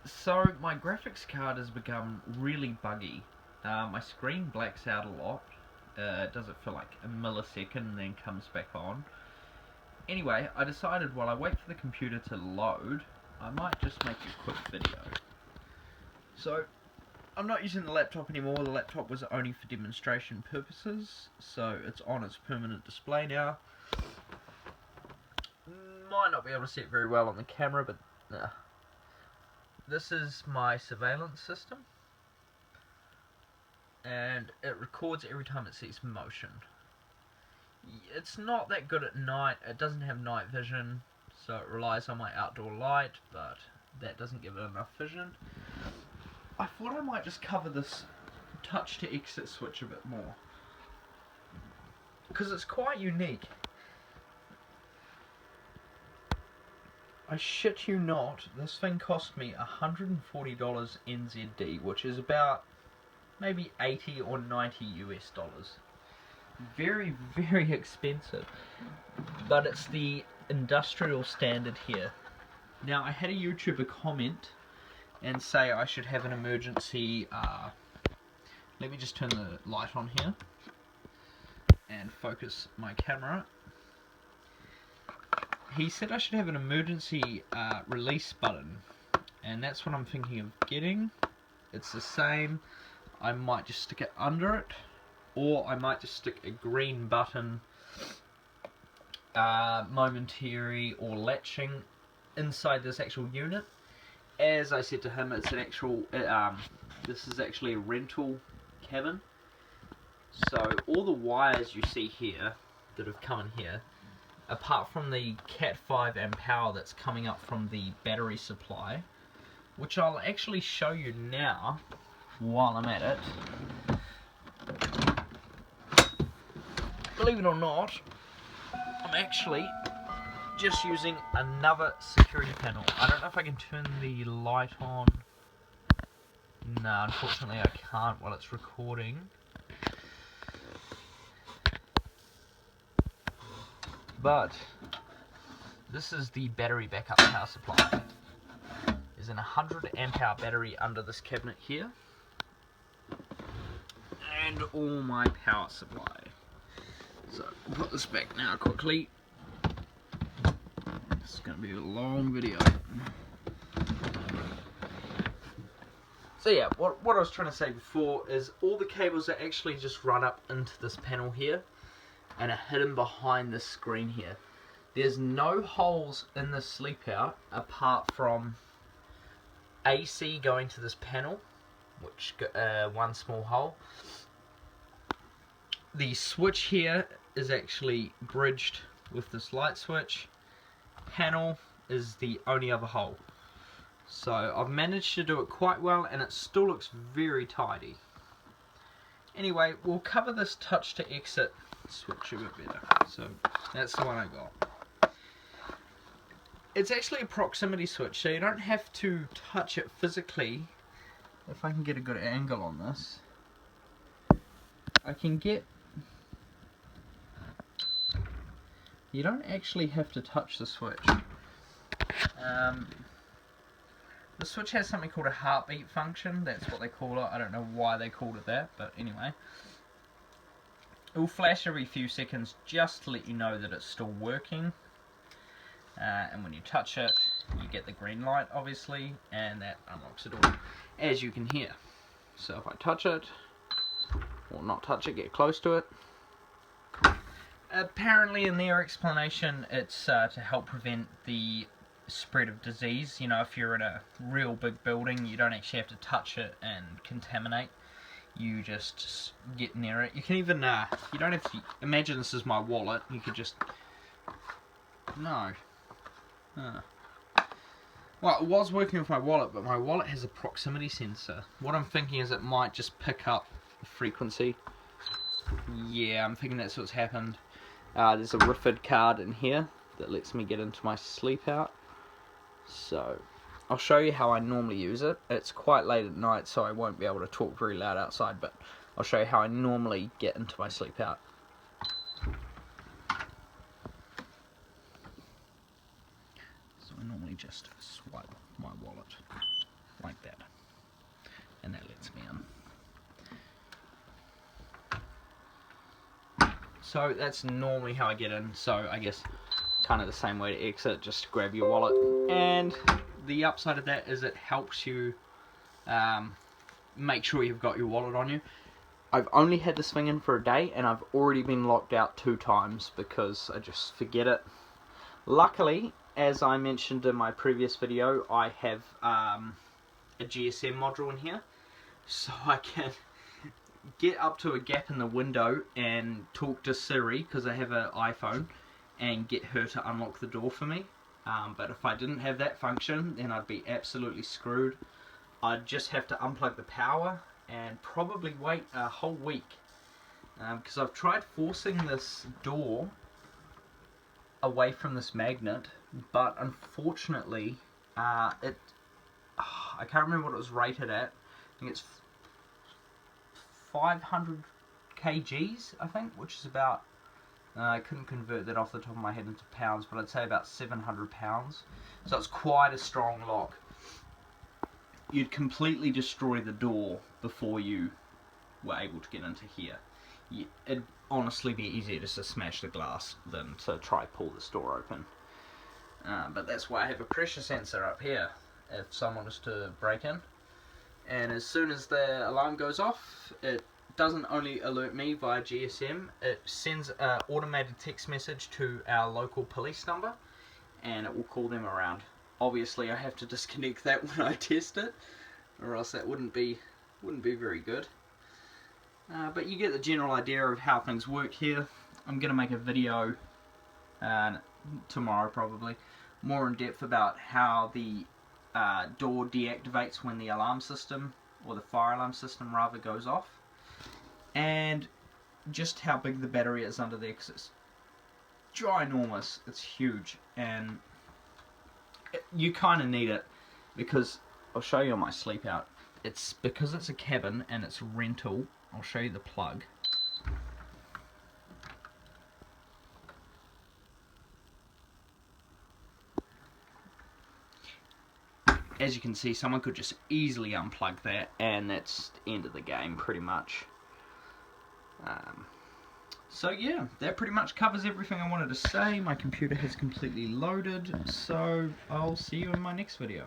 So my graphics card has become really buggy. My screen blacks out a lot. It does it for like a millisecond and then comes back on. Anyway, I decided while I wait for the computer to load, I might just make a quick video. So, I'm not using the laptop anymore. The laptop was only for demonstration purposes, so it's on its permanent display now. Might not be able to see it very well on the camera, but nah. This is my surveillance system, and it records every time it sees motion. It's not that good at night. It doesn't have night vision, so it relies on my outdoor light, but that doesn't give it enough vision. I thought I might just cover this touch to exit switch a bit more, because it's quite unique. I shit you not, this thing cost me $140 NZD, which is about maybe 80 or 90 US dollars. Very, very expensive. But it's the industrial standard here. Now, I had a YouTuber comment and say I should have an emergency... let me just turn the light on here and focus my camera. He said I should have an emergency release button, and that's what I'm thinking of getting. It's the same. I might just stick it under it, or I might just stick a green button, momentary or latching, inside this actual unit. As I said to him, it's an actual, this is actually a rental cabin. So all the wires you see here, that have come in here, apart from the Cat 5 amp power that's coming up from the battery supply, which I'll actually show you now while I'm at it. Believe it or not, I'm actually just using another security panel. I don't know if I can turn the light on. No, unfortunately I can't while it's recording. But this is the battery backup power supply. There's an 100 amp hour battery under this cabinet here, and all my power supply. So I'll put this back now quickly. This is going to be a long video. So yeah, what I was trying to say before is all the cables are actually just run up into this panel here and are hidden behind this screen here. There's no holes in the sleep out apart from AC going to this panel, which one small hole. The switch here is actually bridged with this light switch. Panel is the only other hole. So I've managed to do it quite well, and it still looks very tidy. Anyway, we'll cover this touch to exit switch a bit better. So that's the one I got. It's actually a proximity switch, so you don't have to touch it physically. If I can get a good angle on this, I can get... You don't actually have to touch the switch. The switch has something called a heartbeat function. That's what they call it. I don't know why they called it that, but anyway. It will flash every few seconds just to let you know that it's still working. And when you touch it, you get the green light, obviously, and that unlocks the door, as you can hear. So if I touch it, or not touch it, get close to it. Apparently, in their explanation, it's to help prevent the spread of disease. You know, if you're in a real big building, you don't actually have to touch it and contaminate. You just get near it. You can even, you don't have to, imagine this is my wallet, you could just, no. Well, it was working with my wallet, but my wallet has a proximity sensor. What I'm thinking is it might just pick up the frequency. Yeah, I'm thinking that's what's happened. There's a RFID card in here that lets me get into my sleep out. So, I'll show you how I normally use it. It's quite late at night, so I won't be able to talk very loud outside, but I'll show you how I normally get into my sleep out. So I normally just swipe my wallet. So that's normally how I get in. So I guess kind of the same way to exit, just grab your wallet. And the upside of that is it helps you make sure you've got your wallet on you. I've only had this thing in for a day and I've already been locked out 2 times because I just forget it. Luckily, as I mentioned in my previous video, I have a GSM module in here, so I can get up to a gap in the window and talk to Siri, because I have an iPhone, and get her to unlock the door for me. But if I didn't have that function, then I'd be absolutely screwed. I'd just have to unplug the power and probably wait a whole week, because I've tried forcing this door away from this magnet, but unfortunately I can't remember what it was rated at. I think it's 500 kgs, I think, which is about, I couldn't convert that off the top of my head into pounds, but I'd say about 700 pounds. So it's quite a strong lock. You'd completely destroy the door before you were able to get into here. It'd honestly be easier just to smash the glass than to try pull this door open. But that's why I have a pressure sensor up here if someone was to break in. And as soon as the alarm goes off, it doesn't only alert me via GSM, it sends an automated text message to our local police number, and it will call them around. Obviously I have to disconnect that when I test it, or else that wouldn't be very good. But you get the general idea of how things work here. I'm going to make a video tomorrow probably, more in depth about how the door deactivates when the alarm system, or the fire alarm system rather, goes off, and just how big the battery is under there, because it's ginormous, it's huge, and you kind of need it, because I'll show you on my sleep out. It's because it's a cabin and it's rental. I'll show you the plug. As you can see, someone could just easily unplug that, and that's the end of the game, pretty much. So yeah, that pretty much covers everything I wanted to say. My computer has completely loaded, so I'll see you in my next video.